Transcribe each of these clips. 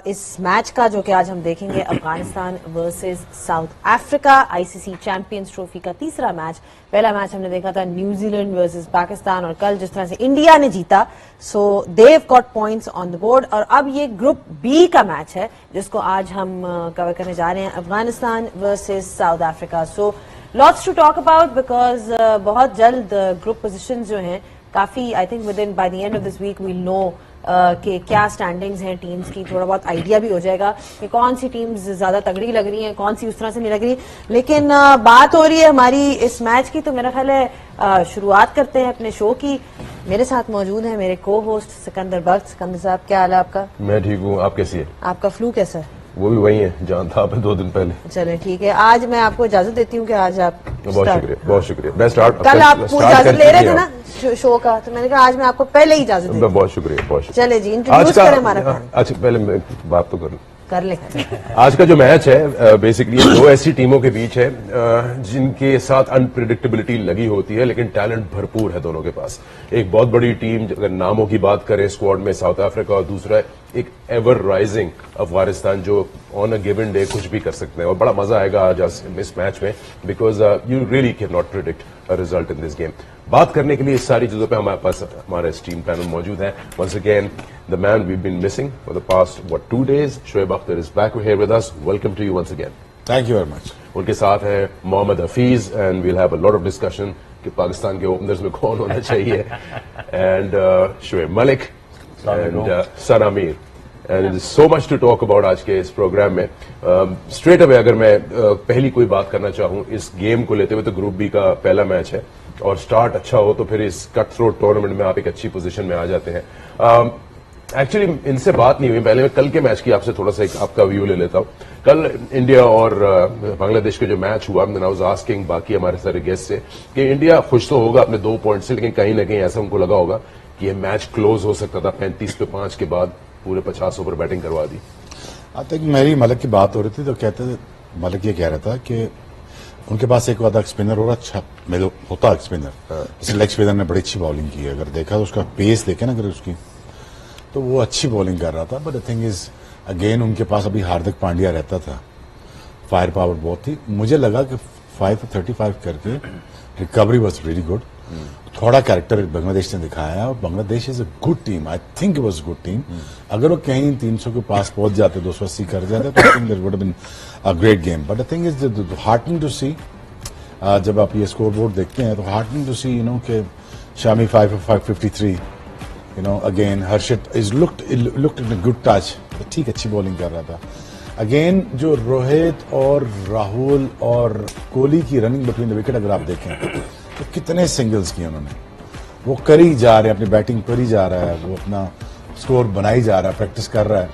इस मैच का जो कि आज हम देखेंगे Afghanistan versus South Africa ICC champions trophy का तीसरा मैच। पहला मैच हमने देखा था न्यूजीलैंड वर्सेस पाकिस्तान और कल जिस तरह से इंडिया ने जीता, so they got points on the board. और अब ये ग्रुप बी का मैच है जिसको आज हम कवर करने जा रहे हैं, Afghanistan versus South Africa. So lots to talk about because बहुत जल्द ग्रुप पोजिशन जो हैं काफी, I think within by the end of this week we'll know कि क्या स्टैंडिंग्स हैं टीम्स की, थोड़ा बहुत आइडिया भी हो जाएगा कि कौन सी टीम्स ज्यादा तगड़ी लग रही हैं, कौन सी उस तरह से नहीं लग रही। लेकिन बात हो रही है हमारी इस मैच की, तो मेरा ख्याल है शुरुआत करते हैं अपने शो की। मेरे साथ मौजूद है मेरे को होस्ट सिकंदर बख्श। सिकंदर साहब क्या हाल है आपका? मैं ठीक हूँ, आप कैसी है? आपका फ्लू कैसा है? वो भी वही है जहाँ था 2 दिन पहले। चले ठीक है, आज मैं आपको इजाजत देती हूँ कि आज आप बहुत शुक्रिया, बहुत शुक्रिया। मैं स्टार्ट कल आप इजाजत ले रहे थे ना शो का, तो मैंने कहा आज मैं आपको पहले ही इजाजत दूं। बहुत शुक्रिया, बहुत शुक्रिया। चले जी, इंट्रोड्यूस करें हमारा। अच्छा पहले मैं बात तो कर ले। आज का जो मैच है बेसिकली 2 ऐसी टीमों के बीच है जिनके साथ अनप्रिडिक्टेबिलिटी लगी होती है, लेकिन टैलेंट भरपूर है दोनों के पास। एक बहुत बड़ी टीम, अगर नामों की बात करें स्क्वाड में, साउथ अफ्रीका, और दूसरा एक एवर राइजिंग अफगानिस्तान जो ऑन अ गिवन डे कुछ भी कर सकते हैं। और बड़ा मजा आएगा आज इस मैच में, because you really can not predict a result in this game. बात करने के लिए इस सारी चीजों पे हमारे पास हमारे टीम पैनल मौजूद है। Once again the man we been missing for the past 2 days, Shoaib Akhtar is back here with us. Welcome to you once again. Thank you very much. उनके साथ है Mohammad Hafeez and we'll have a lot of discussion कि पाकिस्तान के openers में कौन होना चाहिए, and Shoaib Malik and सन Amir. And it is so much to talk about आज के इस प्रोग्राम में। स्ट्रेट अवे अगर मैं पहली कोई बात करना चाहूं इस गेम को लेते हुए, तो ग्रुप बी का पहला मैच है और स्टार्ट अच्छा हो तो फिर इस कट थ्रोट टूर्नामेंट में आप एक अच्छी पोजीशन में आ जाते हैं। एक्चुअली इनसे बात नहीं हुई, पहले मैं कल के मैच की आपसे थोड़ा सा एक आपका व्यू ले लेता हूं। कल इंडिया और बांग्लादेश का जो मैच हुआ, आई वाज आस्किंग बाकी हमारे सारे गेस्ट से कि इंडिया खुश तो होगा अपने 2 पॉइंट से, लेकिन कहीं ना कहीं ऐसा उनको लगा होगा कि यह मैच क्लोज हो सकता था। 35 पे 5 के बाद पूरे 50 ओवर बैटिंग करवा दी। आई थिंक मेरी मलिक की बात हो रही थी तो कहते थे, मलिक ये कह रहा था कि उनके पास एक वादा स्पिनर हो रहा, अच्छा होता स्पिनर, जैसे लेग स्पिनर ने बड़ी अच्छी बॉलिंग की है। अगर देखा तो उसका पेस देखे ना अगर उसकी, तो वो अच्छी बॉलिंग कर रहा था। But the thing is again उनके पास अभी हार्दिक पांड्या रहता था, फायर पावर बहुत थी। मुझे लगा कि 5 for 35 करके रिकवरी वॉज रियली गुड। थोड़ा कैरेक्टर बांग्लादेश ने दिखाया और Bangladesh is a good team. I think it was good team. अगर वो कहीं 300 के पास पहुंच जाते, 280 कर जाते, तो I think that would have been a great game. But the thing is heartening to see, जब आप ये स्कोर बोर्ड देखते हैं तो heartening to see, you know, कि Shami 5 for 553, you know, again Harshit is looked in a good touch, ठीक अच्छी bowling कर रहा था। अगेन जो रोहित और राहुल और कोहली की रनिंग बिटवीन द विकेट अगर आप देखें तो कितने सिंगल्स किए उन्होंने, वो कर ही जा रहे हैं, अपनी बैटिंग कर ही जा रहा है, वो अपना स्कोर बनाई जा रहा है, प्रैक्टिस कर रहा है।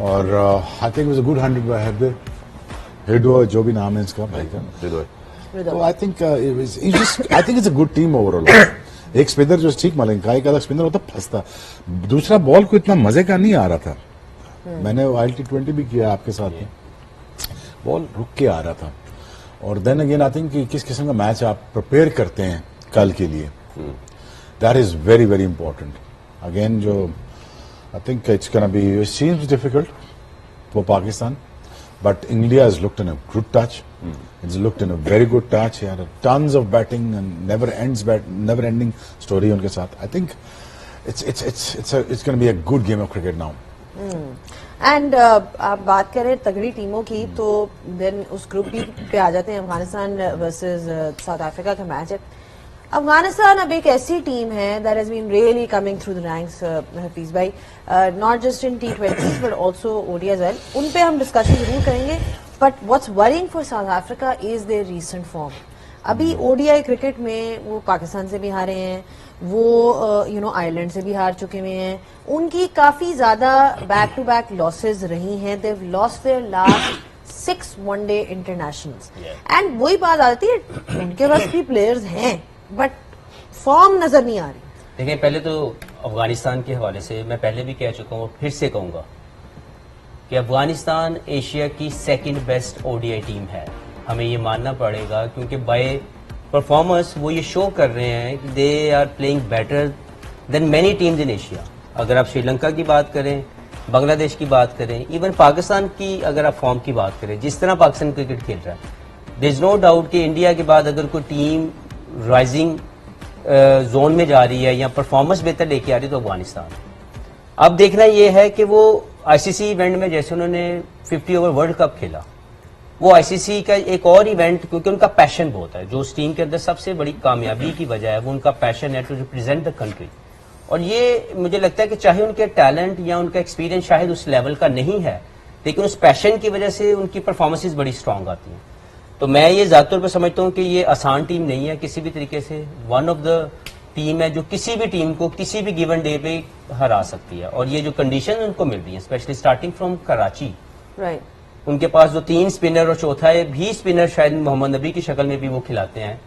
और I think was a good 100 by हिडो, जो भी नाम है इसका भाई का, तो I think it's a good team overall. एक स्पिनर जो ठीक मलिंगा, एक अलग स्पिनर होता फंसता, दूसरा बॉल को इतना मजे का नहीं आ रहा था। मैंने ILT20 भी किया आपके साथ, बॉल रुक के आ रहा था। और देन अगेन आई थिंक कि किस किस्म का मैच आप प्रिपेयर करते हैं कल के लिए, that is very very important. Again जो I think it's gonna be, it seems difficult for Pakistan, but India has looked in a good touch. It's looked in a very good touch. He had tons of batting and never ending story उनके साथ. I think it's going to be a good game of cricket now. And आप बात करें तगड़ी टीमों की, तो then उस ग्रुप बी पे आ जाते हैं। अफगानिस्तान वर्सेस साउथ अफ्रीका का मैच है। अफगानिस्तान अब एक ऐसी टीम है that has been really coming through the ranks, Hafeez भाई, not just in T20s but also ODI as well. उन पे हम डिस्कशन जरूर करेंगे, but what's worrying for South Africa is their recent form. अभी ODI क्रिकेट में वो पाकिस्तान से भी हारे हैं, वो यू नो आयरलैंड से भी हार चुके हुए हैं, उनकी काफी ज्यादा बैक टू बैक लॉसेज रही हैं। They have lost their last 6 one-day internationals. And वही बात आती है, उनके पास भी प्लेयर्स हैं बट फॉर्म नजर नहीं आ रही। देखिए, पहले तो अफगानिस्तान के हवाले से मैं पहले भी कह चुका हूँ, फिर से कहूंगा कि अफगानिस्तान एशिया की 2nd बेस्ट ODI टीम है। हमें ये मानना पड़ेगा, क्योंकि बाय परफॉर्मेंस वो ये शो कर रहे हैं कि they are playing better than many teams in Asia. अगर आप श्रीलंका की बात करें बांग्लादेश की बात करें, इवन पाकिस्तान की अगर आप फॉर्म की बात करें, जिस तरह पाकिस्तान क्रिकेट खेल रहा है, देयर इज नो डाउट कि इंडिया के बाद अगर कोई टीम राइजिंग जोन में जा रही है या परफॉर्मेंस बेहतर लेके आ रही है तो अफगानिस्तान। अब देखना यह है कि वो आईसीसी इवेंट में जैसे उन्होंने 50 ओवर वर्ल्ड कप खेला, वो आईसीसी का एक और इवेंट, क्योंकि उनका पैशन बहुत है, जो उस टीम के अंदर सबसे बड़ी कामयाबी की वजह है वो उनका पैशन है टू रिप्रेजेंट द कंट्री। और ये मुझे लगता है कि चाहे उनके टैलेंट या उनका एक्सपीरियंस शायद उस लेवल का नहीं है, लेकिन उस पैशन की वजह से उनकी परफॉर्मेंसेज बड़ी स्ट्रांग आती हैं। तो मैं ये ज़्यादा तौर पर समझता हूँ कि ये आसान टीम नहीं है किसी भी तरीके से, वन ऑफ द टीम है जो किसी भी टीम को किसी भी गिवन डे पे हरा सकती है। और ये जो कंडीशन उनको मिल रही है, specially starting from Karachi, right, उनके पास जो 3 स्पिनर और चौथा है भी स्पिनर शायद मोहम्मद नबी की शक्ल में भी वो खिलाते हैं।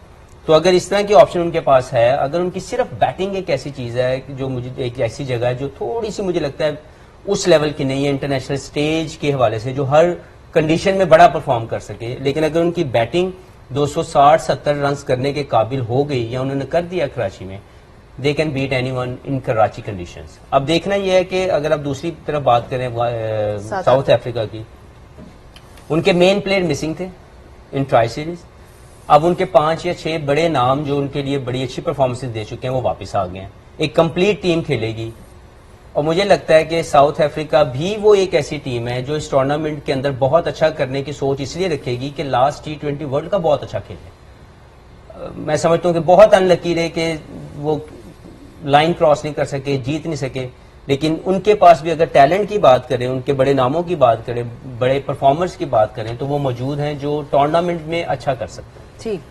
तो अगर इस तरह की ऑप्शन उनके पास है, अगर उनकी सिर्फ बैटिंग एक ऐसी चीज है कि जो मुझे एक ऐसी जगह है जो थोड़ी सी मुझे लगता है उस लेवल की नहीं है इंटरनेशनल स्टेज के हवाले से, जो हर कंडीशन में बड़ा परफॉर्म कर सके, लेकिन अगर उनकी बैटिंग 260-70 रन करने के काबिल हो गई या उन्होंने कर दिया कराची में, they can beat anyone in Karachi conditions. अब देखना यह है कि अगर आप दूसरी तरफ बात करें साउथ अफ्रीका की, उनके मेन प्लेयर मिसिंग थे इन ट्राई सीरीज। अब उनके 5 या 6 बड़े नाम जो उनके लिए बड़ी अच्छी परफॉर्मेंसेज दे चुके हैं वो वापस आ गए हैं, एक कंप्लीट टीम खेलेगी। और मुझे लगता है कि साउथ अफ्रीका भी वो एक ऐसी टीम है जो इस टूर्नामेंट के अंदर बहुत अच्छा करने की सोच इसलिए रखेगी कि लास्ट T20 वर्ल्ड का बहुत अच्छा खेले। मैं समझता हूँ कि बहुत अनलकी रहे कि वो लाइन क्रॉस नहीं कर सके, जीत नहीं सके, लेकिन उनके पास भी अगर टैलेंट की बात करें, उनके बड़े नामों की बात करें, बड़े परफॉर्मर्स की बात करें, तो वो मौजूद हैं जो टूर्नामेंट में अच्छा कर सकते हैं। ठीक।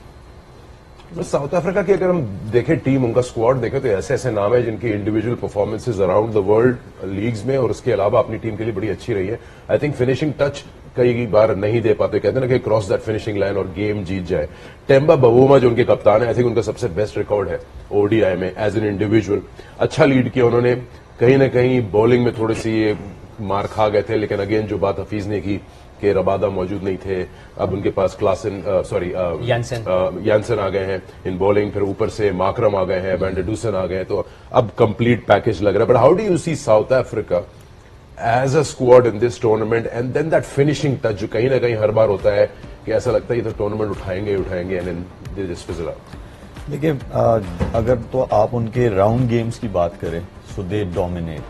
साउथ अफ्रीका की अगर हम देखें टीम, उनका स्क्वाड देखें तो ऐसे ऐसे नाम है जिनकी individual performances around the world leagues में और उसके अलावा अपनी टीम के लिए बड़ी अच्छी रही है। आई थिंक फिनिशिंग टच कई बार नहीं दे पाते, कहते हैं ना कि क्रॉस दैट फिनिशिंग लाइन और गेम जीत जाए। टेम्बा बवूमा जो उनके कप्तान है, आई थिंक उनका सबसे बेस्ट रिकॉर्ड है ओडीआई में एज एन इंडिविजुअल। अच्छा लीड किया उन्होंने, कहीं ना कहीं बॉलिंग में थोड़ी सी मार खा गए थे, लेकिन अगेन जो बात हफीज ने की कि रबादा मौजूद नहीं थे, अब उनके पास क्लासन यानसन आ गए हैं इन बॉलिंग, फिर ऊपर से माकरम आ गए हैं, वैंडरडूसन आ गए हैं, तो अब कंप्लीट पैकेज लग रहा है। But how do you see South Africa as a squad in this tournament and then that finishing touch जो कहीं ना कहीं हर बार होता है कि ऐसा लगता है ये तो टूर्नामेंट उठाएंगे and then they just fizzle out. देखिए, अगर तो आप उनके राउंड गेम्स की बात करें सो दे डोमिनेट,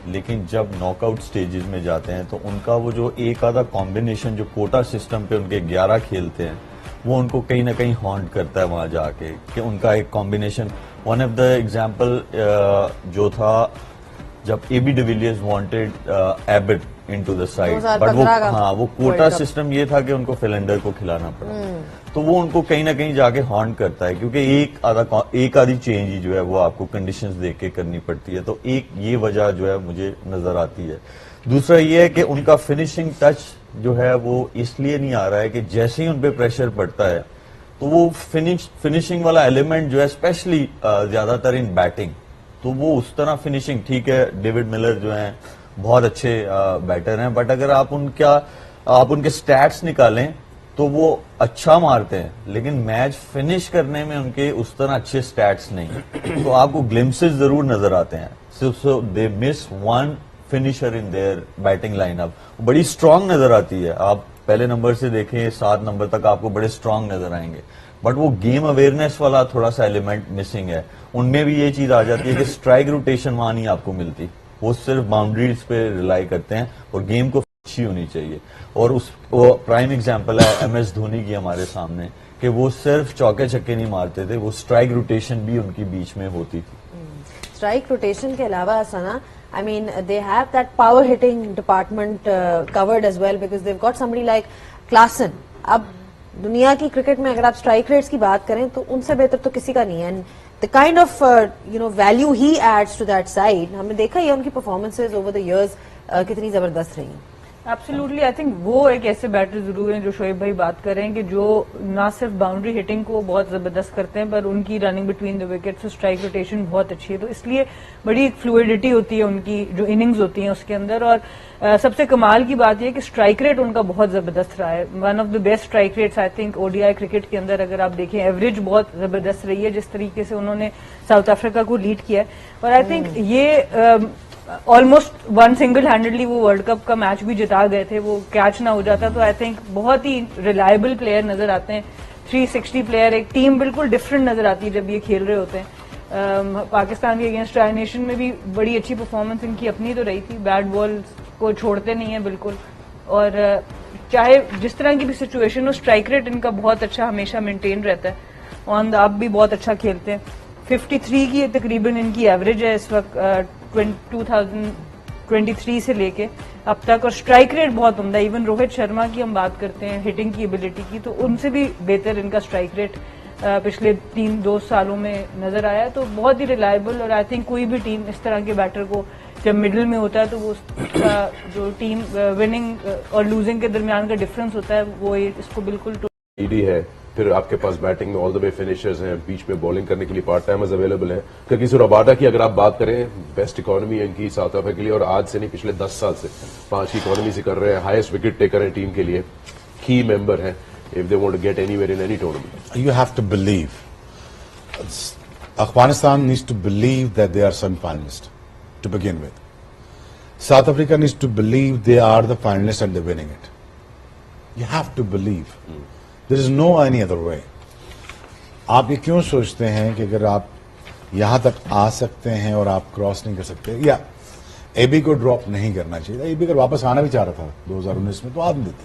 लेकिन जब नॉकआउट स्टेजेस में जाते हैं तो उनका वो जो एक आधा कॉम्बिनेशन जो कोटा सिस्टम पे उनके 11 खेलते हैं वो उनको कहीं ना कहीं हॉन्ट करता है वहां जाके, कि उनका एक combination. One of the example जो था जब AB de Villiers wanted Abbott into the side, but वो कोटा सिस्टम ये था कि उनको फिलेंडर को खिलाना पड़ा, तो वो उनको कहीं ना कहीं जाके हॉन्ट करता है, क्योंकि एक आधी चेंज ही जो है वो आपको कंडीशंस देख के करनी पड़ती है। तो एक ये वजह जो है मुझे नजर आती है। दूसरा ये है कि उनका फिनिशिंग टच जो है वो इसलिए नहीं आ रहा है कि जैसे ही उनपे प्रेशर पड़ता है तो वो फिनिशिंग वाला एलिमेंट जो है, स्पेशली ज्यादातर इन बैटिंग, तो वो उस तरह फिनिशिंग, ठीक है डेविड मिलर जो हैं बहुत अच्छे बैटर हैं, बट अगर आप उनके स्टैट्स निकालें तो वो अच्छा मारते हैं, लेकिन मैच फिनिश करने में उनके उस तरह अच्छे स्टैट्स नहीं, तो आपको ग्लिम्सेस जरूर नजर आते हैं। So they miss one finisher in their batting lineup, बड़ी स्ट्रांग नजर आती है। आप पहले नंबर से देखें 7 नंबर तक आपको बड़े स्ट्रांग नजर आएंगे, बट वो गेम अवेयरनेस वाला थोड़ा सा एलिमेंट मिसिंग है। उनमें भी ये चीज आ जाती है कि स्ट्राइक रोटेशन वहां नहीं आपको मिलती, वो सिर्फ बाउंड्रीज पे रिलाई करते हैं और गेम को अच्छी होनी चाहिए। और वो प्राइम एग्जांपल है MS धोनी की हमारे सामने, कि वो सिर्फ चौके छक्के नहीं मारते थे, वो स्ट्राइक रोटेशन भी उनकी बीच में होती थी। स्ट्राइक रोटेशन के अलावा सना, I mean, they have that power hitting department covered as well because they've got somebody like Klaasen. अब दुनिया की क्रिकेट में अगर आप स्ट्राइक रेट्स की बात करें तो उनसे बेहतर तो किसी का नहीं है, and the kind of value ही एड्स टू दैट साइड, हमने देखा ही उनकी परफॉर्मेंसेज ओवर द इयर्स कितनी जबरदस्त रही हैं। एब्सोल्युटली, आई थिंक वो एक ऐसे बैटर जरूर हैं जो शोएब भाई बात कर रहे हैं कि जो ना सिर्फ बाउंड्री हिटिंग को बहुत जबरदस्त करते हैं, पर उनकी running between the wickets, strike rotation बहुत अच्छी है, तो इसलिए बड़ी एक फ्लूइडिटी होती है उनकी जो इनिंग्स होती हैं उसके अंदर। और सबसे कमाल की बात यह है कि स्ट्राइक रेट उनका बहुत जबरदस्त रहा है, one of the best strike rates I think ODI cricket के अंदर। अगर आप देखें एवरेज बहुत जबरदस्त रही है जिस तरीके से उन्होंने साउथ अफ्रीका को लीड किया है। और आई थिंक ये ऑलमोस्ट वन सिंगल हैंडेडली वो वर्ल्ड कप का मैच भी जिता गए थे, वो कैच ना हो जाता तो आई थिंक बहुत ही रिलायबल प्लेयर नजर आते हैं। 360 प्लेयर, एक टीम बिल्कुल डिफरेंट नजर आती है जब ये खेल रहे होते हैं। पाकिस्तान के अगेंस्ट ट्राई नेशन में भी बड़ी अच्छी परफॉर्मेंस इनकी अपनी तो रही थी, बैट बॉल को छोड़ते नहीं है बिल्कुल, और चाहे जिस तरह की भी सिचुएशन हो स्ट्राइक रेट इनका बहुत अच्छा हमेशा मेंटेन रहता है, ऑन द अप भी बहुत अच्छा खेलते हैं। 53 की तकरीबन इनकी एवरेज है इस वक्त 2023 से लेके अब तक, और स्ट्राइक रेट बहुत उम्दा। इवन रोहित शर्मा की हम बात करते हैं हिटिंग की एबिलिटी की, तो उनसे भी बेहतर इनका स्ट्राइक रेट पिछले 3-2 सालों में नजर आया। तो बहुत ही रिलायबल, और आई थिंक कोई भी टीम इस तरह के बैटर को जब मिडिल में होता है तो वो उसका जो टीम विनिंग और लूजिंग के दरमियान का डिफरेंस होता है वो इसको बिल्कुल ईडी है, फिर आपके पास बैटिंग में ऑल द वे फिनिशर्स हैं, बीच में बॉलिंग करने के लिए पार्ट टाइमर्स अवेलेबल हैं। क्योंकि रबाडा की अगर आप बात करें, बेस्ट इकोनॉमी है इनकी साउथ अफ्रीका के लिए, और आज से नहीं पिछले 10 साल से 5 की इकोनॉमी से कर रहे हैं, हाईएस्ट विकेट टेकर है टीम के लिए, की मेंबर है if they want to get anywhere in any tournament. You have to believe. Afghanistan needs to believe that they are semi-finalists to begin with. South Africa needs to believe they are the finalists and they're winning it. You have to believe. There is no any other way. आप ये क्यों सोचते हैं कि अगर आप यहां तक आ सकते हैं और आप क्रॉस नहीं कर सकते, या एबी को ड्रॉप नहीं करना चाहिए। एबी अगर वापस आना भी चाह रहा था 2019 में तो आ देते।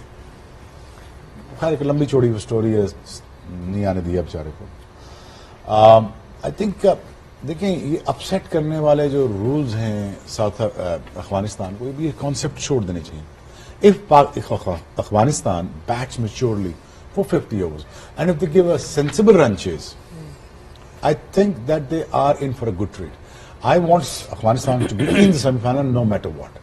खैर एक लंबी चौड़ी स्टोरी है, नहीं आने दिया बेचारे को। आई थिंक देखें, ये अपसेट करने वाले जो रूल्स हैं साउथ अफगानिस्तान को, ये कॉन्सेप्ट छोड़ देने चाहिए। If Afghanistan bats maturely for 50 overs and if they give a sensible run chase, I think that they are in for a good treat. I want Afghanistan to be in the semi-final no matter what.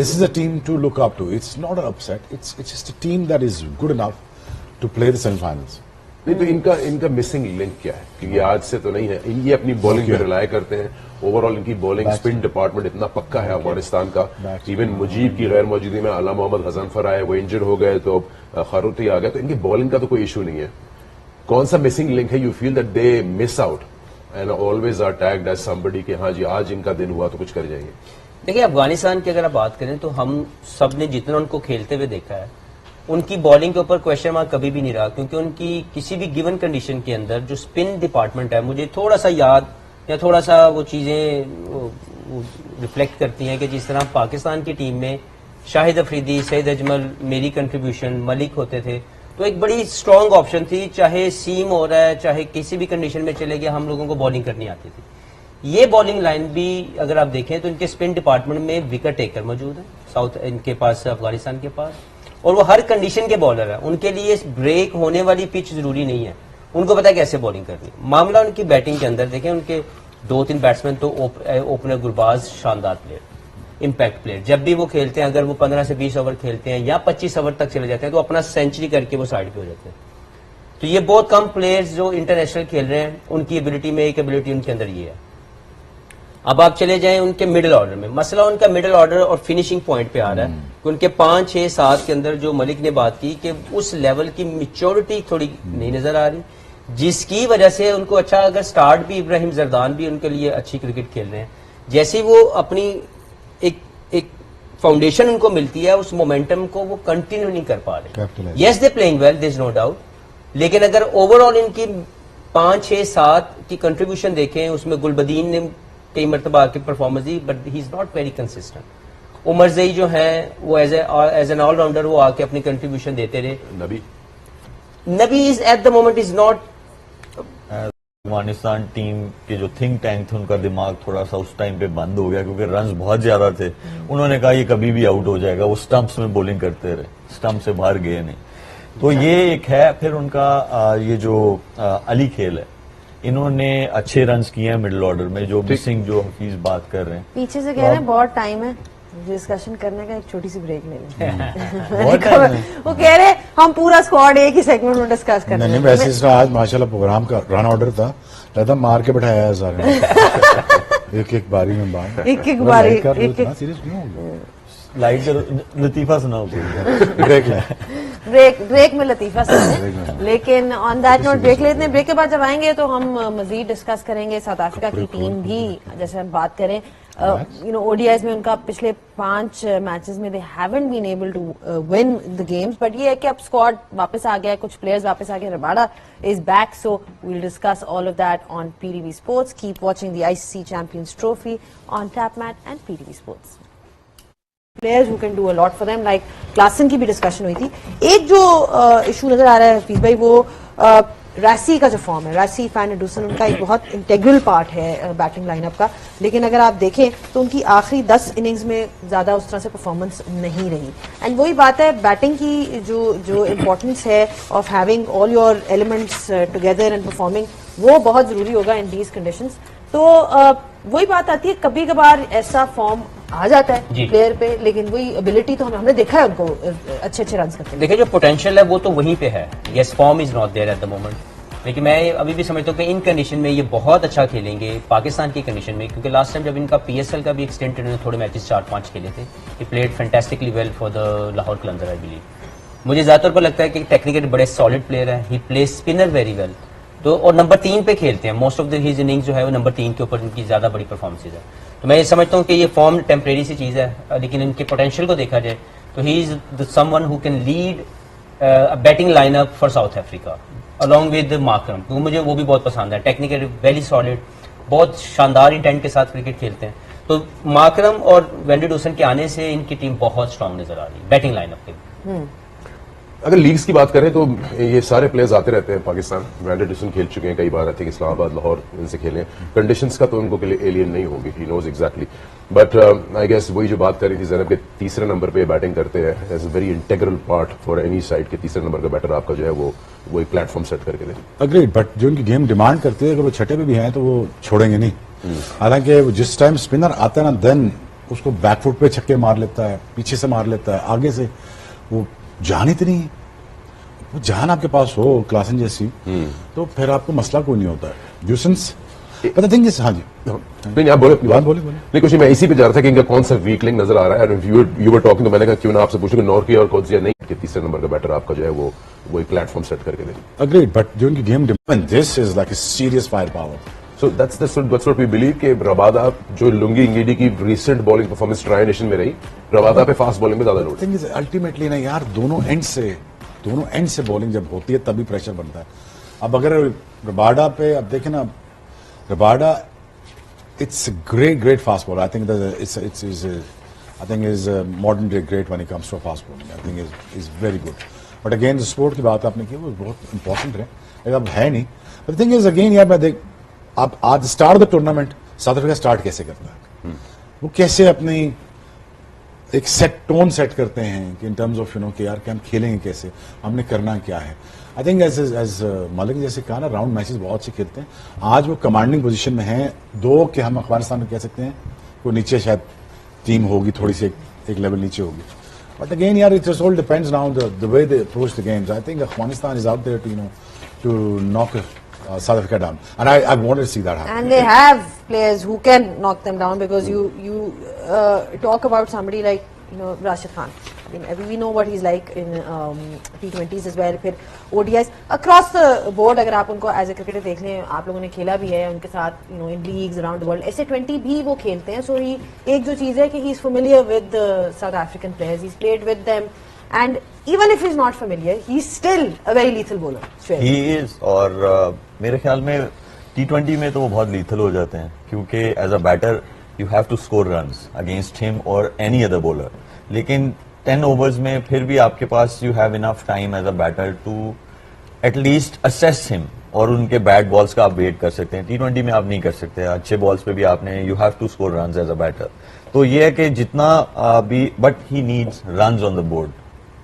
This is a team to look up to. It's not an upset. It's just a team that is good enough to play the semi-finals. नहीं तो इनका missing link क्या है? क्योंकि आज से तो नहीं है, ये अपनी बॉलिंग पे रिलाय करते हैं। ओवरऑल इनकी बॉलिंग स्पिन डिपार्टमेंट इतना पक्का है अफगानिस्तान का। इवन मुजीब की गैर मौजूदगी में अला मोहम्मद गजनफर आए, वो इंजर्ड हो गए, तो खरूती आ गया, तो इनकी बॉलिंग का तो कोई इशू नहीं है। कौन सा मिसिंग लिंक है? You feel that they miss out and always are tagged as somebody कि हाँ जी आज इनका दिन हुआ तो कुछ कर जाएंगे। देखिए, अफगानिस्तान की अगर आप बात करें तो हम सब ने जितना उनको खेलते हुए देखा है, उनकी बॉलिंग के ऊपर क्वेश्चन मार्क कभी भी नहीं रहा, क्योंकि उनकी किसी भी गिवन कंडीशन के अंदर जो स्पिन डिपार्टमेंट है, मुझे थोड़ा सा याद या थोड़ा सा वो चीजें रिफ्लेक्ट करती हैं कि जिस तरह पाकिस्तान की टीम में शाहिद अफरीदी, सईद अजमल, मेरी कंट्रीब्यूशन, मलिक होते थे, तो एक बड़ी स्ट्रांग ऑप्शन थी। चाहे सीम हो रहा है, चाहे किसी भी कंडीशन में चले गया, हम लोगों को बॉलिंग करनी आती थी। ये बॉलिंग लाइन भी अगर आप देखें तो इनके स्पिन डिपार्टमेंट में विकेट टेकर मौजूद है साउथ इनके पास, अफगानिस्तान के पास, और वो हर कंडीशन के बॉलर है। उनके लिए ब्रेक होने वाली पिच जरूरी नहीं है, उनको पता है कैसे बॉलिंग करनी। मामला उनकी बैटिंग के अंदर देखें, उनके 2-3 बैट्समैन तो ओपनर गुरबाज शानदार प्लेयर, इंपैक्ट प्लेयर, जब भी वो खेलते हैं, अगर वो 15 से 20 ओवर खेलते हैं या 25 ओवर तक चले जाते हैं तो अपना सेंचुरी करके वो साइड पे हो जाते हैं। तो ये बहुत कम प्लेयर्स जो इंटरनेशनल खेल रहे हैं, उनकी एबिलिटी में एक एबिलिटी उनके अंदर ये है। अब आप चले जाएं उनके मिडिल ऑर्डर में, मसला उनका मिडिल ऑर्डर और फिनिशिंग पॉइंट पे आ रहा है कि उनके 5, 6, 7 के अंदर जो मलिक ने बात की कि उस लेवल की मेच्योरिटी थोड़ी नहीं नजर आ रही, जिसकी वजह से उनको अच्छा, अगर स्टार्ट भी इब्राहिम जरदान भी उनके लिए अच्छी क्रिकेट खेल रहे हैं, जैसे ही वो अपनी एक फाउंडेशन उनको मिलती है, उस मोमेंटम को वो कंटिन्यू नहीं कर पा रहे। Yes they playing well, there is no doubt, लेकिन अगर ओवरऑल इनकी 5, 6, 7 की कंट्रीब्यूशन देखें, उसमें गुलबदीन ने कई मरतबा की परफॉर्मेंस दी, but he is not very consistent. Omarzai जो है वो एज एन ऑलराउंडर वो आके अपनी कंट्रीब्यूशन देते रहे। नबी is eight the moment is not. Afghanistan team के जो थिंक टैंक थे, उनका दिमाग थोड़ा सा उस टाइम पे बंद हो गया, क्योंकि रन्स बहुत ज्यादा थे। उन्होंने कहा ये कभी भी आउट हो जाएगा, वो स्टंप्स में बॉलिंग करते रहे, स्टंप से बाहर गए नहीं। तो ये एक है। फिर उनका ये जो अली खेल है, इन्होंने अच्छे रन्स किए हैं मिडिल ऑर्डर में, जो मिसिंग जो हफीज बात कर रहे हैं। पीछे से कह रहे हैं बहुत टाइम है डिस्कशन करने का, एक छोटी सी ब्रेक ले लें। वो कह रहे हैं हम पूरा स्क्वाड एक ही सेगमेंट में डिस्कस करते हैं। नहीं, वैसे इसका आज माशाल्लाह प्रोग्राम का रन ऑर्डर था, लगता मार के बैठाया है सारे। एक बारी में बात, एक बारी, सीरियस क्यों हो गया? लाइट लतीफा सुनाओ ब्रेक ले, ब्रेक में लतीफा सुने। लेकिन ऑन दैट नोट ब्रेक लेते हैं। ब्रेक के बाद जब आएंगे तो हम मजीद डिस्कस करेंगे साउथ अफ्रीका की टीम भी, जैसे हम बात करें ODIs में उनका पिछले 5 मैचेस में they haven't been able to win the games, but ये है कि अब स्क्वाड वापस आ गया है, कुछ प्लेयर्स वापस आ गए, Rabada is back, so we will discuss all of that on PTV sports. Keep watching the ICC champions trophy on Tapmad and PTV sports. Players who can do a lot for them, like Klaasen की भी discussion हुई थी. एक जो issue नजर आ रहा है हफीज भाई, वो रैसी का जो फॉर्म है, रैसी फैन एडुसन उनका एक बहुत इंटेग्रल पार्ट है बैटिंग लाइनअप का, लेकिन अगर आप देखें तो उनकी आखिरी 10 इनिंग्स में ज्यादा उस तरह से परफॉर्मेंस नहीं रही. एंड वही बात है, बैटिंग की जो इम्पोर्टेंस है of having all your elements together and performing, वो बहुत जरूरी होगा इन दीज कंडीशंस. तो वही बात आती है, कभी कभार ऐसा फॉर्म आ जाता है प्लेयर पे, लेकिन वही एबिलिटी तो हमने देखा है उनको अच्छे रन करते हैं. देखिए जो पोटेंशियल है वो तो वहीं पे है. Yes, form is not there at the moment, लेकिन मैं अभी भी समझता हूँ कि इन कंडीशन में ये बहुत अच्छा खेलेंगे पाकिस्तान की कंडीशन में, क्योंकि लास्ट टाइम जब इनका PSL का भी एक्सटेंट इन्होंने थोड़े मैचेस 4-5 खेले थे, he played fantastically well for the Lahore Qalandar I believe. मुझे ज्यादातर पर लगता है कि टेक्निकली बड़े सॉलिड प्लेयर है, ही प्ले स्पिनर वेरी वेल, तो और नंबर 3 पे खेलते हैं. Most of the his innings जो है वो नंबर 3 के ऊपर इनकी ज्यादा बड़ी परफॉर्मेंसेज है. तो मैं ये समझता हूँ कि ये फॉर्म टेम्परेरी सी चीज है, लेकिन इनके पोटेंशियल को देखा जाए तो he is someone who can lead batting lineup for South Africa along with माकरम, क्योंकि मुझे वो भी बहुत पसंद है. टेक्निकली वेरी सॉलिड, बहुत शानदार इंटेंट के साथ क्रिकेट खेलते हैं. तो माकरम और वेंडी डूसन के आने से इनकी टीम बहुत स्ट्रांग नजर आ रही है बैटिंग लाइनअप के. अगर लीग्स की बात करें तो ये सारे प्लेयर्स आते रहते हैं पाकिस्तान. वेंडी डूसन खेल चुके हैं कई बार, आई थिंक इस्लामाबाद, लाहौर इनसे खेले. कंडीशंस का तो उनको के लिए एलियन नहीं होगी, he knows exactly. But I guess वही जो बात कर रही थी ज़ैनब के, तीसरे नंबर पे बैटिंग करते हैं as a very integral part for any side के. तीसरे नंबर का बैटर आपका जो है वो एक प्लेटफॉर्म सेट करके दे. अग्रीड, बट जो उनकी गेम डिमांड करती है, अगर वो छठे पे भी हैं तो वो छोड़ेंगे नहीं. हालांकि जिस टाइम स्पिनर आता है ना, देन उसको बैकफुट पे छक्के मार लेता है, पीछे से मार लेता है, आगे से वो जान इतनी है. वो जान आपके पास हो क्लासन जैसी, तो फिर आपको मसला कोई नहीं होता है. ड्यूसन्स पता थिंग इज, हाँ जी नहीं आप बोले नहीं कुछ. मैं इसी पे जा रहा था कि इनका कौन सा वीक लिंक नजर आ रहा है. यू वर टॉकिंग, तो मैंने कहा क्यों ना आपसे पूछूं कि नॉर्की और कोचिया नहीं कि तीसरे नंबर का बैटर आपका जो है वो एक प्लेटफॉर्म सेट करके दे. अग्रीड, बट जो उनकी game demand, this is like a serious fire power. So that's what we believe कि रबादा जो लुंगी इंगीडी की recent bowling performance tri nation में रही, रबादा पे फास्ट बॉलिंग में ज्यादा लोड. थिंग इज अल्टीमेटली ना यार, दोनों एंड से बॉलिंग जब होती है तभी प्रेशर बनता है. अब अगर रबाडा पे अब देखें ना, Rabada it's great fast bowler. I think is modern day great when it comes to fast bowling. I think is very good. But again sport की बात आपने की, वो बहुत इंपॉर्टेंट है, अब है नहीं. बट थिंग इज अगेन यार, मैं देख आप आज start the tournament south Africa start कैसे करता है, वो कैसे अपनी एक सेट टोन सेट करते हैं कि इन टर्म्स ऑफ कि यार कि हम खेलेंगे कैसे, हमने करना क्या है. आई थिंक एज मलिक जैसे कहा ना, राउंड मैचेस बहुत अच्छे खेलते हैं. आज वो कमांडिंग पोजीशन में हैं. दो कि हम अफगानिस्तान में कह सकते हैं कोई नीचे शायद टीम होगी, थोड़ी सी एक लेवल नीचे होगी. बट अगेन यार, it all depends now the way they approach the games. I think Afghanistan is out there to knock South Africa down, and I wanted to see that happen. And they have players who can knock them down, because you talk about somebody like Rashid Khan. I mean, we know what he's like in T20s as well. फिर ODIs across the board, अगर आप उनको as a cricketer देख लें, आप लोगों ने खेला भी है उनके साथ in leagues around the world. SA20 भी वो खेलते हैं. सो ही एक जो चीज है कि he is familiar with south African players, he is played with them, and even if he's not familiar, he's still a very lethal bowler. He is. और मेरे ख्याल में T20 में तो वो बहुत लीथल हो जाते हैं, क्योंकि as a batter you have to score runs against him और एनी अदर बॉलर. लेकिन 10 ओवर्स में फिर भी आपके पास you have enough time as a batter to at least assess him, और उनके बैड बॉल्स का आप वेट कर सकते हैं. T20 में आप नहीं कर सकते. अच्छे बॉल्स पे भी आपने you have to score runs as a batter. तो ये है कि जितना भी, but he needs runs on the board,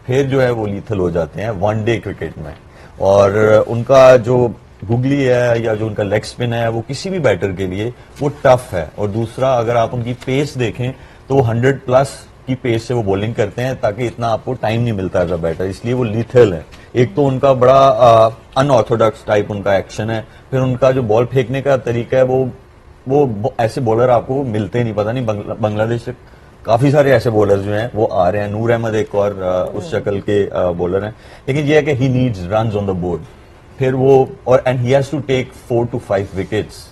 फिर जो है वो लीथल हो जाते हैं वनडे क्रिकेट में. और उनका जो गुगली है या जो उनका लेग स्पिन है, वो किसी भी बैटर के लिए वो टफ है. और दूसरा, अगर आप उनकी पेस देखें तो 100+ की पेस से वो बॉलिंग करते हैं, ताकि इतना आपको टाइम नहीं मिलता एज अ बैटर, इसलिए वो लीथल है. एक तो उनका बड़ा अनऑर्थोडॉक्स टाइप उनका एक्शन है. फिर उनका जो बॉल फेंकने का तरीका है, वो ऐसे बॉलर आपको मिलते नहीं. पता नहीं बांग्लादेश से काफी सारे ऐसे बॉलर जो हैं वो आ रहे हैं. नूर अहमद एक और उस शक्ल के बॉलर हैं. लेकिन ये है कि he needs runs on the board. फिर वो, और and he has to take 4 to 5 wickets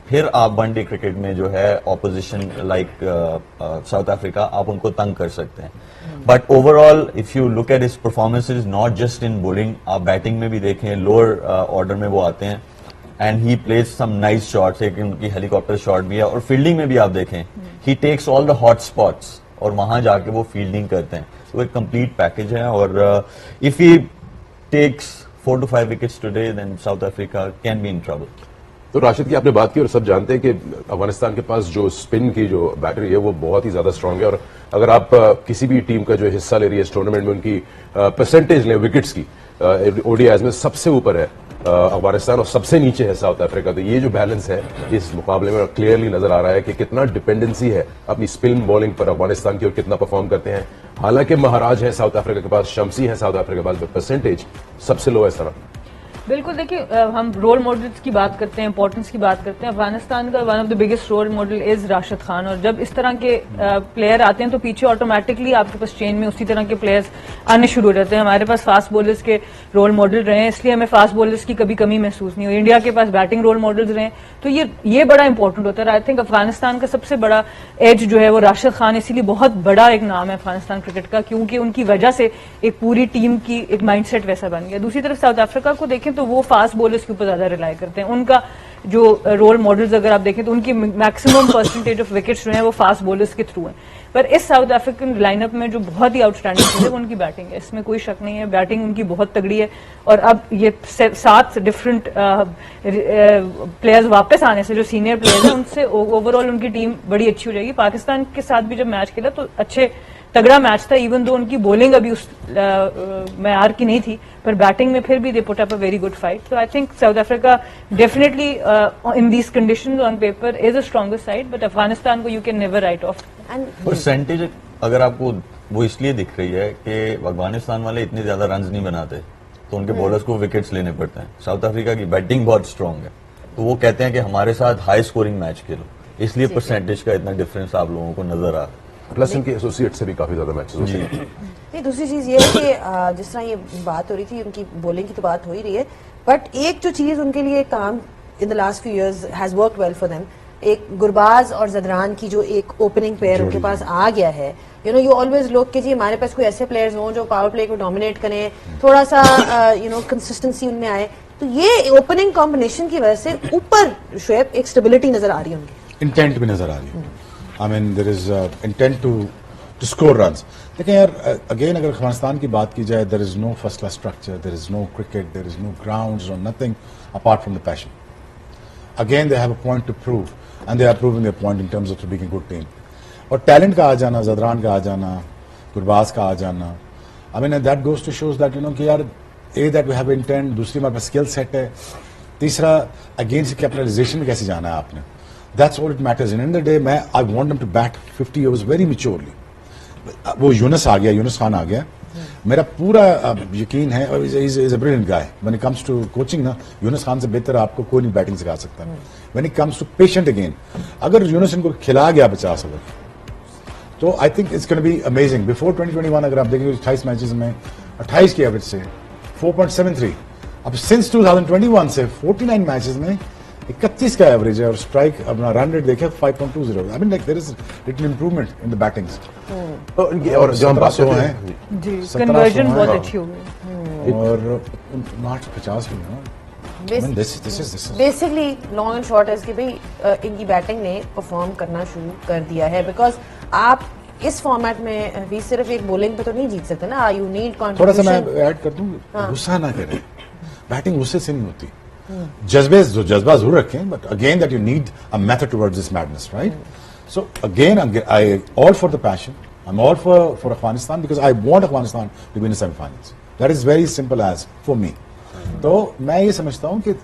फिर आप वनडे क्रिकेट में जो है ऑपोजिशन लाइक साउथ अफ्रीका आप उनको तंग कर सकते हैं। But overall if you look at his performances not just in bowling, आप बैटिंग में भी देखें, लोअर ऑर्डर में वो आते हैं and he plays some nice shots, एक उनकी हेलीकॉप्टर शॉट भी है, और फील्डिंग में भी आप देखें he takes all the hot spots और वहां जाके वो फील्डिंग करते हैं। तो एक कंप्लीट पैकेज है, और if he takes 4 to 5 wickets today then South Africa can be in trouble. तो राशिद की आपने बात की और सब जानते हैं कि अफगानिस्तान के पास जो स्पिन की जो बैटरी है वो बहुत ही ज्यादा स्ट्रांग है, और अगर आप किसी भी टीम का जो हिस्सा ले रही है इस टूर्नामेंट में उनकी परसेंटेज लें विकेट्स की ओडीआईज में सबसे ऊपर है अफगानिस्तान और सबसे नीचे है साउथ अफ्रीका। तो ये जो बैलेंस है इस मुकाबले में क्लियरली नजर आ रहा है कि कितना डिपेंडेंसी है अपनी स्पिन बॉलिंग पर अफगानिस्तान की और कितना परफॉर्म करते हैं। हालांकि महाराज है साउथ अफ्रीका के पास, शमसी है साउथ अफ्रीका के पास, परसेंटेज सबसे लो है इस तरह। बिल्कुल, देखिए हम रोल मॉडल्स की बात करते हैं, इंपॉर्टेंस की बात करते हैं। अफगानिस्तान का one of the biggest role model is Rashid Khan, और जब इस तरह के प्लेयर आते हैं तो पीछे ऑटोमेटिकली आपके पास चेन में उसी तरह के प्लेयर्स आने शुरू हो जाते हैं। हमारे पास फास्ट बॉलर्स के रोल मॉडल रहे हैं, इसलिए हमें फास्ट बॉलर्स की कभी कमी महसूस नहीं हुई। इंडिया के पास बैटिंग रोल मॉडल्स रहे हैं, तो ये बड़ा इंपॉर्टेंट होता है। आई थिंक अफगानिस्तान का सबसे बड़ा एज जो है वो राशिद खान, इसीलिए बहुत बड़ा एक नाम है अफगानिस्तान क्रिकेट का, क्योंकि उनकी वजह से एक पूरी टीम की एक माइंडसेट वैसा बन गया। दूसरी तरफ साउथ अफ्रीका को देखें तो वो फास्ट बॉलर्स के ऊपर ज्यादा रिलाई करते हैं। उनका जो रोल मॉडल्स अगर आप देखें तो उनकी मैक्सिमम परसेंटेज ऑफ विकेट्स जो हैं वो फास्ट बॉलर्स के थ्रू हैं। पर इस साउथ अफ्रीकन लाइनअप में जो बहुत ही आउटस्टैंडिंग चीज है वो उनकी बैटिंग है, इसमें कोई शक नहीं है। बैटिंग उनकी बहुत तगड़ी है, और अब ये 7 डिफरेंट प्लेयर्स वापस आने से, जो सीनियर प्लेयर्स हैं उनसे ओवरऑल उनकी टीम बड़ी अच्छी हो जाएगी। पाकिस्तान के साथ भी जब मैच खेला तो अच्छे तगड़ा मैच था, इवन दो उनकी बॉलिंग अभी उस मैयार की नहीं थी, पर बैटिंग में फिर भी they put up a very good fight. तो I think South Africa definitely in these conditions on paper is a strongest side, but Afghanistan को you can never write off. Percentage अगर आपको वो इसलिए दिख रही है कि अफगानिस्तान वाले इतने ज्यादा रन नहीं बनाते, तो उनके बॉलर्स को विकेट्स लेने पड़ते हैं। साउथ अफ्रीका की बैटिंग बहुत स्ट्रांग है, तो वो कहते हैं कि हमारे साथ हाई स्कोरिंग मैच खेलो, इसलिए परसेंटेज का इतना डिफरेंस आप लोगों को नजर आ रहा है। प्लस इनके एसोसिएट से भी काफी ज्यादा मैचेस होते हैं। नहीं, दूसरी चीज ये है कि जिस तरह ये बात हो रही थी, उनकी बॉलिंग की तो बात हो ही रही है, बट एक जो चीज उनके लिए काम in the last few years has worked well for them, एक गुरबाज और जदरान की जो एक ओपनिंग पेयर उनके पास आ गया है। यू नो, यू ऑलवेज लोग कि जी हमारे पास कोई ऐसे प्लेयर्स हों जो पावर प्ले को डोमिनेट करें, थोड़ा सा कंसिस्टेंसी उनमें आए, तो ये ओपनिंग कॉम्बिनेशन की वजह से ऊपर शोएब एक स्टेबिलिटी नजर आ रही है उनकी, इंटेंट भी नजर आ रही है। I mean there is intent to score runs. लेकिन यार अगेन अगर अफगानिस्तान की बात की जाए, there is no first class structure, there is no cricket, there is no grounds और nothing apart from the passion. Again they have a point to prove and they are proving their point in terms of being a good team. और talent का आ जाना, जदरान का आ जाना, गुरबाज का आ जाना, I mean that goes to shows that you know कि यार uh that we have intent, दूसरी हमारे पास स्किल सेट है, तीसरा अगेन से कैपिटलाइजेशन में कैसे जाना है आपने। That's all it matters. In the end of the day, I want them to bat 50 overs very maturely. वो यूनुस आ गया, यूनुस खान आ गया, मेरा पूरा यकीन है, is a brilliant guy when it comes to coaching ना। यूनुस खान से बेहतर आपको कोई नहीं बैटिंग सिखा सकता। When it comes to patient again, अगर यूनुस इनको खिला गया 50 ओवर, तो I think it's gonna be amazing. Before 2021 अगर आप देखेंगे 28 मैचेस में 28 की एवरेज से 4.73, अब सिंस 2021 से 49 मैचेस में 31 का एवरेज है, और स्ट्राइक अपना रन रेट देखे 5.20। I mean like there is little improvement in the battings. और जब हम बात करते हैं जी, कन्वर्जन बहुत अच्छी हो गई, और 50 बेसिकली लॉन्ग एंड शॉर्ट है कि भाई इनकी बैटिंग ने परफॉर्म करना शुरू कर दिया है, बिकॉज आप इस फॉर्मेट में भी सिर्फ एक बॉलिंग पे तो नहीं जीत सकते ना, यू नीड थोड़ा सा मैं कॉन्ट्रीब्यूशन। ऐड कर दूं, गुस्सा ना करें, बैटिंग गुस्से से नहीं होती। जज्बा जरूर रखें, but again that you need a method towards this madness, right? So again I all for the passion, I am all for Afghanistan, because I want Afghanistan to be in the semifinals. That is very simple as for me. तो मैं ये समझता हूं कि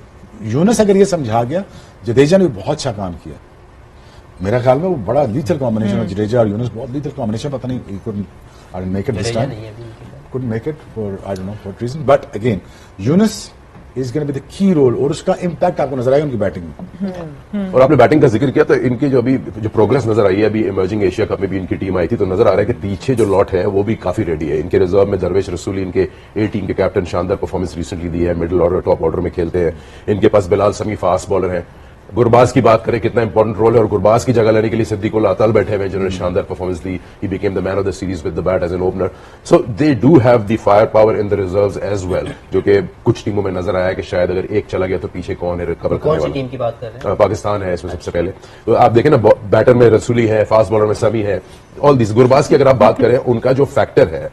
यूनुस अगर ये समझा गया, जडेजा ने भी बहुत अच्छा काम किया। मेरा ख्याल में वो बड़ा लीथल कॉम्बिनेशन है, जडेजा और यूनुस बहुत लीथल कॉम्बिनेशन। पता नहीं ही couldn't make it this time, couldn't make it for I don't know what reason, but again Yunus is going to be the key role, और उसका इम्पैक्ट आपको नजर आएगा उनकी बैटिंग में। और आपने बैटिंग का जिक्र किया, तो इनकी जो अभी जो प्रोग्रेस नजर आई है, अभी इमर्जिंग एशिया कप में भी इनकी टीम आई थी, तो नजर आ रहा है कि पीछे जो लॉट है वो भी काफी रेडी है। इनके रिजर्व में दरवेश रसूली, इनके ए टीम के कैप्टन, शानदार परफॉर्मेंस रिसेंटली दी है, मिडिल ऑर्डर टॉप ऑर्डर में खेलते हैं। इनके पास बिलाल समी फास्ट बॉलर है, गुरबाज की बात करें, कितना इंपॉर्टेंट रोल है, और गुरबाज की जगह लेने के लिए सिद्दीकुल अताल बैठे हुए हैं जिन्होंने शानदार परफॉर्मेंस दी. He became the man of the series with the bat as an opener. So they do have the fire power in the reserves as well, जो कि कुछ टीमों में नजर आया कि शायद अगर एक चला गया तो पीछे कौन है रिकवर करने कौन सी वाला. टीम की बात कर रहे हैं? पाकिस्तान है इसमें सबसे पहले. तो आप देखें ना, बैटर में रसूली है, फास्ट बॉलर में समी है, ऑल दिस. गुरबाज की अगर आप बात करें, उनका जो फैक्टर है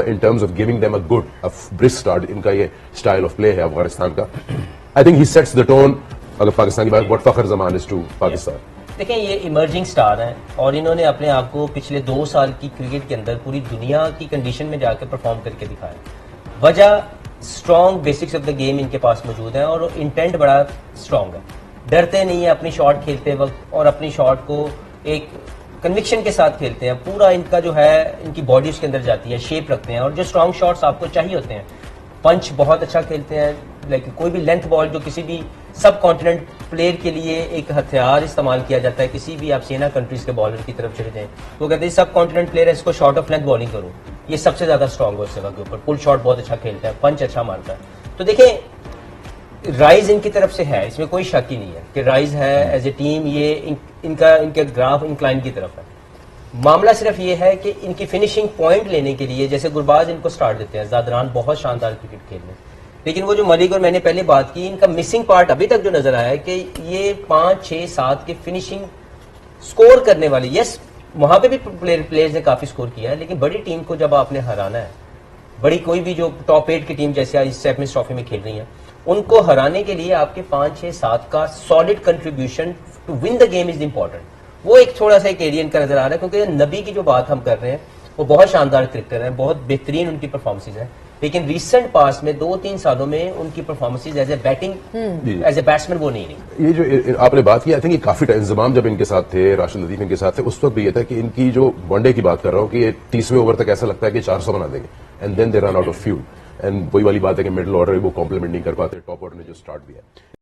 in terms of giving them a good brisk start, इनका ये स्टाइल ऑफ प्ले है अफगानिस्तान का. I think he sets the tone. अगर पाकिस्तान की बात, what Fakhar Zaman is to Pakistan. देखें, ये इमर्जिंग स्टार हैं और इन्होंने अपने आप को पिछले 2 साल की क्रिकेट के अंदर पूरी दुनिया की कंडीशन में जाकर परफॉर्म करके दिखाया. वजह strong basics of the game इनके पास मौजूद है और इंटेंट बड़ा स्ट्रॉन्ग है. डरते नहीं है अपनी शॉट खेलते वक्त और अपनी शॉट को एक कन्विक्शन के साथ खेलते हैं. पूरा इनका जो है, इनकी बॉडी उसके अंदर जाती है, शेप रखते हैं और जो स्ट्रॉन्ग शॉट्स आपको चाहिए होते हैं. पंच बहुत अच्छा खेलते हैं, लेकिन कोई भी लेंथ बॉल जो किसी भी सब कॉन्टिनेंट प्लेयर के लिए एक हथियार इस्तेमाल किया जाता है. किसी भी आप सेना कंट्रीज के बॉलर की तरफ चले जाएं तो कहते हैं सब कॉन्टिनेंट प्लेयर है, इसको शॉर्ट ऑफ लेंथ बॉलिंग करो. ये सबसे ज्यादा स्ट्रॉन्ग है उस जगह के ऊपर. पुल शॉट बहुत अच्छा खेलता है, पंच अच्छा मारता है. तो देखें, राइज इनकी तरफ से है, इसमें कोई शक ही नहीं है कि राइज है एज ए टीम. ये इनके ग्राफ इंक्लाइन की तरफ है. मामला सिर्फ ये है कि इनकी फिनिशिंग पॉइंट लेने के लिए, जैसे गुरबाज इनको स्टार्ट देते हैं, ज़ादरान बहुत शानदार क्रिकेट खेल रहे हैं, लेकिन वो जो मलिक और मैंने पहले बात की, इनका मिसिंग पार्ट अभी तक जो नजर आया है कि ये 5, 6, 7 के फिनिशिंग स्कोर करने वाले. यस, वहां पे भी प्लेयर्स ने काफी स्कोर किया है, लेकिन बड़ी टीम को जब आपने हराना है, बड़ी कोई भी जो टॉप 8 की टीम जैसे इस चैंपियंस ट्रॉफी में खेल रही है, उनको हराने के लिए आपके 5, 6, 7 का solid contribution to win the game is important. वो एक थोड़ा सा एक एरियन का नजर आ रहा है, क्योंकि नबी की जो बात हम कर रहे हैं वो बहुत शानदार क्रिकेटर हैं, बहुत बेहतरीन उनकी परफॉर्मेंसेज हैं, लेकिन रिसेंट पास में 2-3 सालों में उनकी performances as a batting as a batsman वो नहीं रही. ये जो आपने बात की, आई थिंक ये काफी इंजमाम जब इनके साथ थे, राशिद लतीफ इनके साथ थे, उस वक्त भी ये था कि इनकी जो वनडे की बात कर रहा हूँ कि 30वें ओवर तक ऐसा लगता है कि 400 बना देंगे, and then they run out of fuel. And वही वाली बात है कि मिडिल ऑर्डर वो कॉम्प्लीमेंट नहीं कर पाते टॉप ऑर्डर ने जो स्टार्ट दिया.